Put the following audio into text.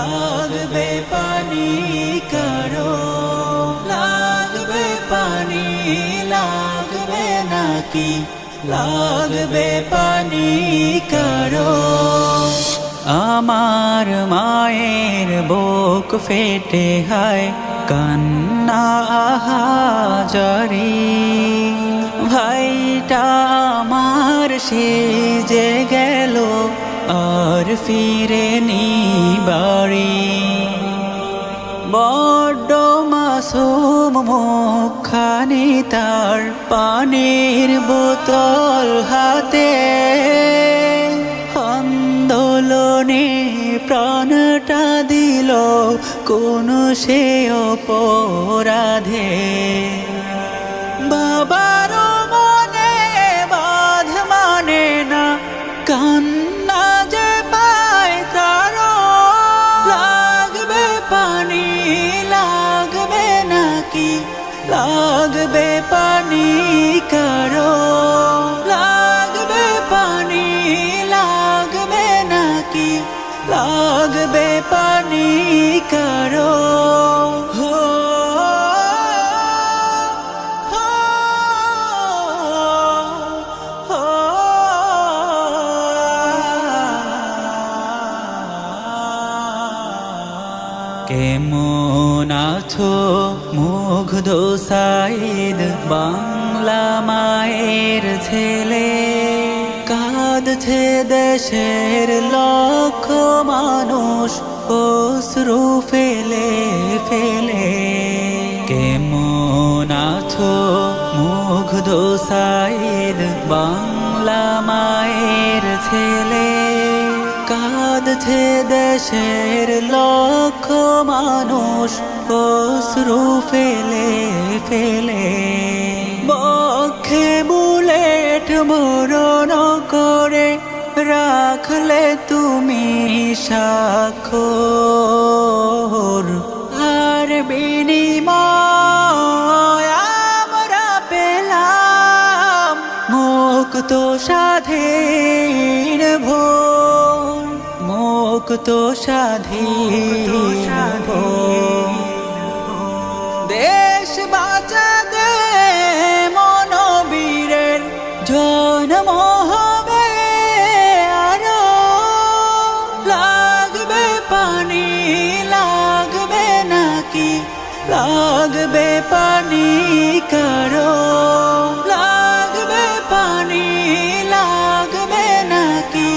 লাগবে পানি কারো, লাগবে পানি, লাগবে নাকি লাগবে পানি কারো। আমার মায়ের বুক ফেটে হায় কান্না আহাজারি, ভাইটা আমার সে যে গেল আর ফিরেনি বাড়ি। বড্ড মাসুম মুখখানি তার, পানির বোতল হাতে, আন্দোলনে প্রাণটা দিল কোন সে অপরাধে। বাবার মনে বাঁধ মানে না, কান্না যে পায় তারও, লাগবে পানি, লাগবে নাকি লাগবে পানি কারো, লাগবে পানি, লাগবে নাকি লাগবে পানি কারো। কেমন আছো মুগ্ধ সাইদ, বাংলা মায়ের ছেলে, কাঁদছে দেশের লক্ষ মানুষ অশ্রু ফেলে ফেলে। কেমন আছো মুগ্ধ সাইদ, বাংলা মায়ের ছেলে, কাঁদছে দেশের লক্ষ মানুষ অশ্রু ফেলে ফেলে। বক্ষে বুলেট মরণ করে রাখলে তুমি স্বাক্ষর, আর বিনিময় আমরা পেলাম মুক্ত স্বাধীন ভোর, মুক্ত স্বাধীন ভোর। দেশ বাঁচাতে মনোবীরের জন্ম হবে আরো, লাগবে পানি, লাগবে নাকি লাগবে পানি কারো, লাগবে পানি, লাগবে নাকি